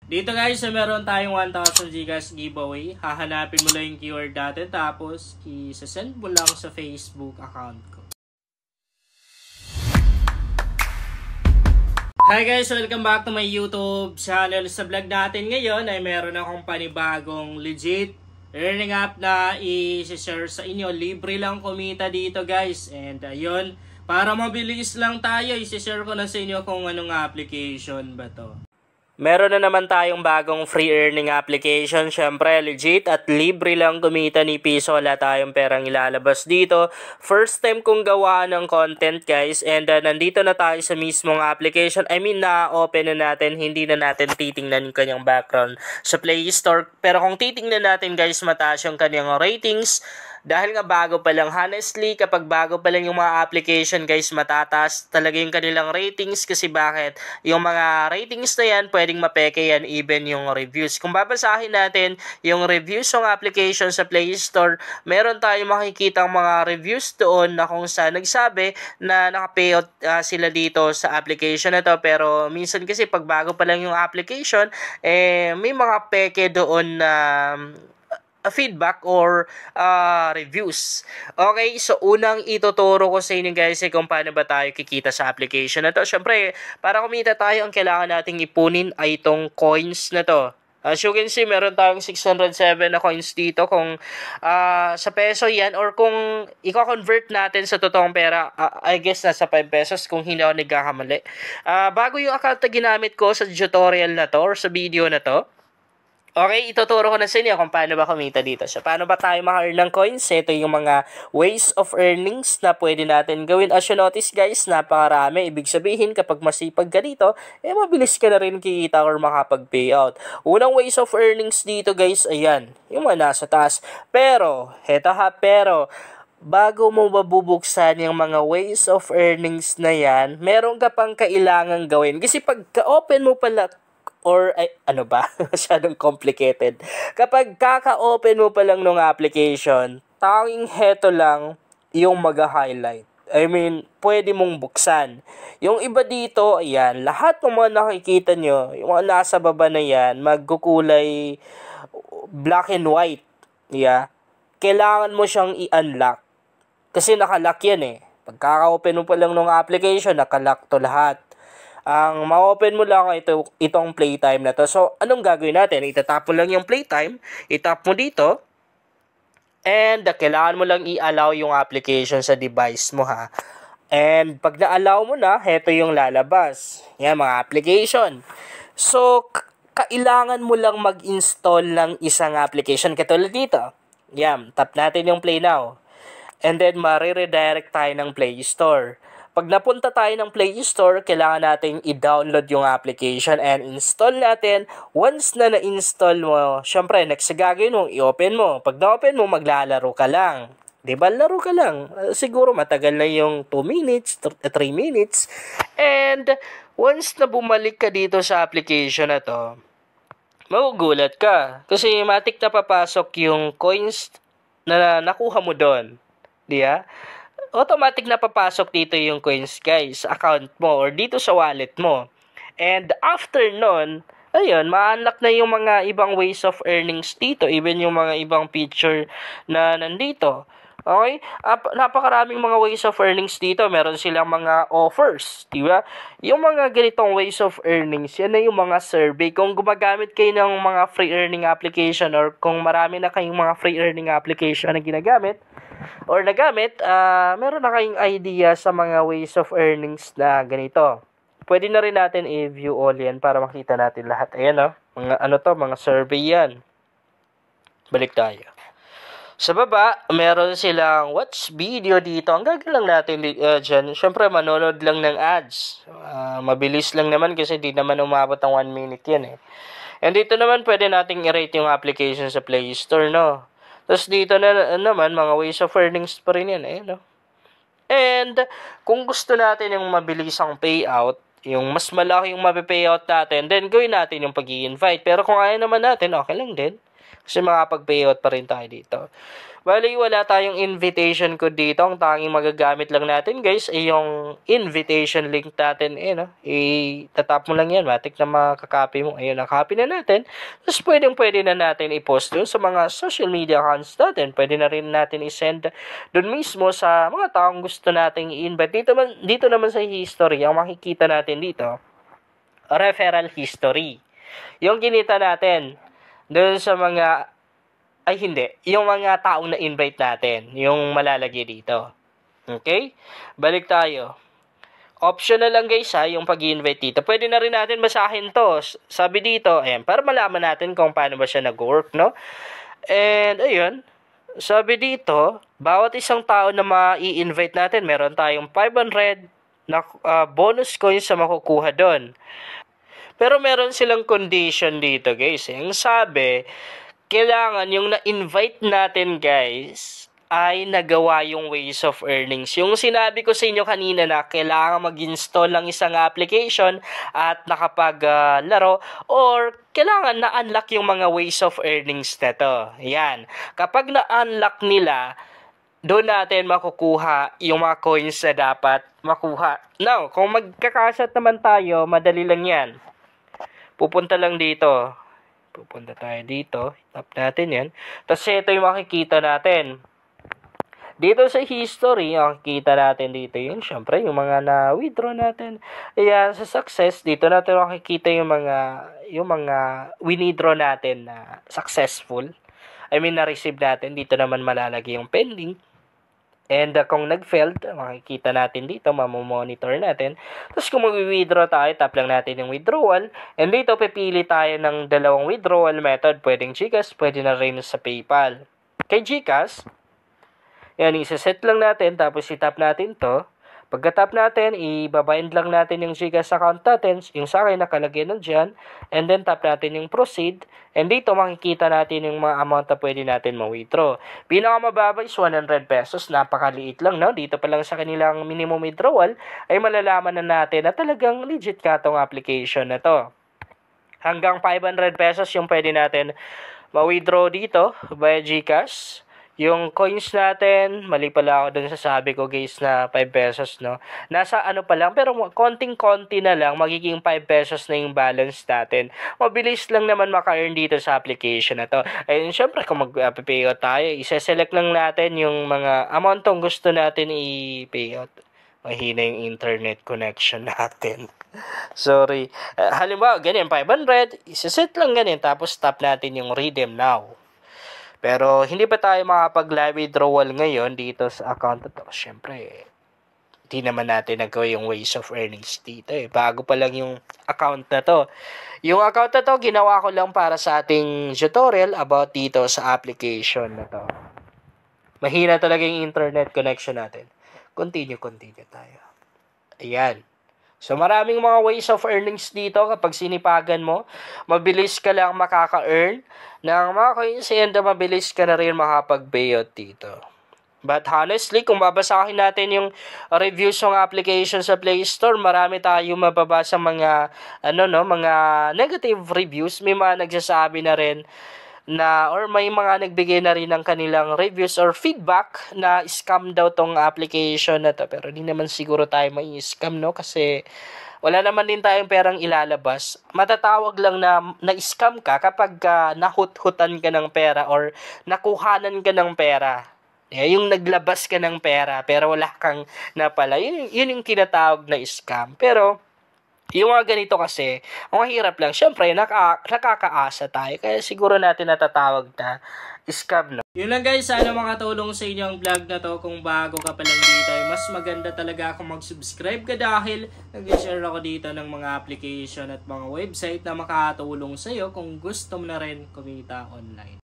Dito guys, meron tayong 1,000 Gcash giveaway. Hahanapin mo lang yung keyword natin tapos i-send mo lang sa Facebook account ko. Hi guys! Welcome back to my YouTube channel. Sa vlog natin ngayon ay meron akong panibagong legit earning app na i-share sa inyo. Libre lang kumita dito guys. And ayun, para mabilis lang tayo, i-share ko na sa inyo kung anong application ba to. Meron na naman tayong bagong free earning application. Syempre, legit at libre lang kumita ni piso. Wala tayong perang ilalabas dito. First time kong gawa ng content guys. And nandito na tayo sa mismong application. I mean, na-open na natin. Hindi na natin titingnan yung kanyang background sa Play Store. Pero kung titingnan natin guys, mataas yung kanyang ratings. Dahil nga bago pa lang, honestly, kapag bago pa lang yung mga application guys, matataas talaga yung kanilang ratings. Kasi bakit? Yung mga ratings na yan, pwedeng mapeke yan, even yung reviews. Kung babasahin natin yung reviews ng application sa Play Store, meron tayong makikita mga reviews doon na kung saan nagsabi na naka-payout sila dito sa application na to. Pero minsan kasi pag bago pa lang yung application, may mga peke doon na feedback or reviews. Okay, so unang ituturo ko sa inyo guys kung paano ba tayo kikita sa application na to. Syempre, para kumita tayo, ang kailangan nating ipunin ay itong coins na to. As you can see, meron tayong 607 na coins dito. Kung sa peso yan or kung i-convert natin sa totoong pera, I guess nasa 5 pesos kung hindi ako nagkakamali. Bago yung account na ginamit ko sa tutorial na to or sa video na to, okay, ituturo ko na sa inyo kung paano ba kumita dito. So, paano ba tayo maka-earn ng coins? Ito yung mga ways of earnings na pwede natin gawin. As you notice guys, napakarami. Ibig sabihin, kapag masipag ka dito, mabilis ka na rin kikita or makapag-payout. Unang ways of earnings dito guys, ayan, yung mga nasa taas. Pero, bago mo mabubuksan yung mga ways of earnings na yan, meron ka pang kailangan gawin. Kasi pagka-open mo pala, masyadong complicated. Kapag kaka-open mo pa lang ng application, tanging heto lang yung mag-highlight. I mean, pwede mong buksan. Yung iba dito, ayan, lahat ng mga nakikita nyo, yung mga nasa baba na yan, magkukulay black and white. Yeah. Kailangan mo siyang i-unlock. Kasi nakalock yan eh. Pag kaka-open mo pa lang ng application, nakalock to lahat. Ang ma-open mo lang itong playtime na to. So, anong gagawin natin? Itatap mo lang yung playtime, itap mo dito, and kailangan mo lang i-allow yung application sa device mo ha. And pag na-allow mo na, heto yung lalabas. Yan, mga application. So, kailangan mo lang mag-install ng isang application katulad dito. Yan, tap natin yung play now. And then, mariredirect tayo ng Play Store. Pag napunta tayo ng Play Store, kailangan natin i-download yung application and install natin. Once na na-install mo, syempre, next gagawin mo, i-open mo. Pag na-open mo, maglalaro ka lang. Diba? Laro ka lang. Siguro matagal na yung 2 minutes, 3 minutes. And once na bumalik ka dito sa application na to, magugulat ka. Kasi matik na papasok yung coins na nakuha mo doon. Diba? Automatic na papasok dito yung coins guys, account mo or dito sa wallet mo. And after nun, ayun, ma-unlock na yung mga ibang ways of earnings dito, even yung mga ibang feature na nandito. Okay? Napakaraming mga ways of earnings dito. Meron silang mga offers, di ba? Yung mga ganitong ways of earnings, yan na yung mga survey. Kung gumagamit kayo ng mga free earning application or kung marami na kayong mga free earning application na ginagamit, or nagamit, meron na kayong idea sa mga ways of earnings na ganito. Pwede na rin natin i-view all yan para makita natin lahat. Ayan mga survey yan. Balik tayo. Sa baba, meron silang watch video dito. Ang gagawin lang natin dyan, syempre manonood lang ng ads. Mabilis lang naman kasi di naman umabot ang 1 minute yan eh. And dito naman pwede nating i-rate yung application sa Play Store, no? Tapos dito na naman, mga ways of earnings pa rin yan, no? And, kung gusto natin yung mabilisang payout, yung mas malaki yung mapipayout natin, then gawin natin yung pag-i-invite. Pero kung ayaw naman natin, okay lang din. Kasi makapag-payout pa rin tayo dito. Bali, wala tayong invitation code dito. Ang tanging magagamit lang natin, guys, ay yung invitation link natin. No? I-tap mo lang yan. Matik na makakopy mo. Ayun, nakopy na natin. Tapos, pwede na natin i-post dun sa mga social media accounts natin. Pwede na rin natin i-send dun mismo sa mga taong gusto nating i-invite. Dito naman sa history, ang makikita natin dito, referral history. Yung kinita natin dun sa mga yung mga taong na-invite natin, yung malalagay dito. Okay? Balik tayo. Optional lang guys yung pag-invite dito. Pwede na rin natin basahin to. Sabi dito, ayan, para malaman natin kung paano ba siya nag-work, no? And, ayun, sabi dito, bawat isang tao na ma-i-invite natin, meron tayong 500 na bonus coins sa makukuha doon. Pero meron silang condition dito guys. Yung sabi, kailangan yung na-invite natin guys ay nagawa yung ways of earnings. Yung sinabi ko sa inyo kanina na kailangan mag-install ng isang application at nakapaglaro or kailangan na-unlock yung mga ways of earnings na to. Yan. Kapag na-unlock nila, doon natin makukuha yung mga coins na dapat makuha. Now, kung magkakasat naman tayo, madali lang yan. Pupunta lang dito. Pupunta tayo dito. Tap natin yan. Tapos ito yung makikita natin. Dito sa history, makikita natin dito yun. Siyempre, yung mga na-withdraw natin. Ayan, sa success, dito natin makikita yung mga withdraw natin na successful. I mean, na-receive natin. Dito naman malalagay yung pending. And kung nag-failed, makikita natin dito, mamomonitor natin. Tapos kung mag-withdraw tayo, tap lang natin yung withdrawal. And dito, pipili tayo ng dalawang withdrawal method. Pwedeng GCash, pwede na rin sa PayPal. Kay GCash, yan, isa-set lang natin, tapos i-tap natin to. Pagka-tap natin, i-bind lang natin yung GCash account natin, yung sa akin nakalagay nandiyan, and then tap natin yung proceed, and dito makikita natin yung mga amount na pwede natin ma-withdraw. Pinakamababa is 100 pesos, napakaliit lang, no? Dito pa lang sa kanilang minimum withdrawal, ay malalaman na natin na talagang legit ka tong application na to. Hanggang 500 pesos yung pwede natin ma-withdraw dito via GCash. Yung coins natin, mali pala ako dun sa sabi ko guys na 5 pesos, no? Nasa ano pa lang, pero konting-konti na lang, magiging 5 pesos na yung balance natin. Mabilis lang naman maka-earn dito sa application na to. Ayun, syempre kung mag-payout tayo, isa-select lang natin yung mga amount tong gusto natin i-payout. Mahina yung internet connection natin. Sorry. Halimbawa, ganyan, 500, isa-set lang ganyan, tapos tap natin yung redeem now. Pero hindi pa tayo makapag-live withdrawal ngayon dito sa account na to. Siyempre, hindi naman natin nagawa yung ways of earnings dito. Bago pa lang yung account na to. Yung account na to, ginawa ko lang para sa ating tutorial about dito sa application na to. Mahina talaga yung internet connection natin. Continue tayo. Ayan. So, maraming mga ways of earnings dito kapag sinipagan mo. Mabilis ka lang makaka-earn ng mga coins and mabilis ka na rin makapag-payout dito. But honestly, kung babasahin natin yung reviews ng application sa Play Store, marami tayong mababasa mga mga negative reviews. May mga nagsasabi na rin na or may mga nagbigay na rin ng kanilang reviews or feedback na scam daw tong application na to. Pero di naman siguro tayo may scam, no? Kasi wala naman din tayong perang ilalabas. Matatawag lang na scam ka kapag nahut-hutan ka ng pera or nakuhanan ka ng pera. Yung naglabas ka ng pera pero wala kang napala. Yun yung kinatawag na scam. Pero yung mga ganito kasi, ang mahirap lang. Siyempre, nakakaasa tayo. Kaya siguro natin natatawag na scam, no? Yun lang guys, sana makatulong sa inyo ang vlog na to. Kung bago ka pa lang dito, mas maganda talaga kung mag-subscribe ka dahil nag-share ako dito ng mga application at mga website na makatulong sa iyo kung gusto mo na rin kumita online.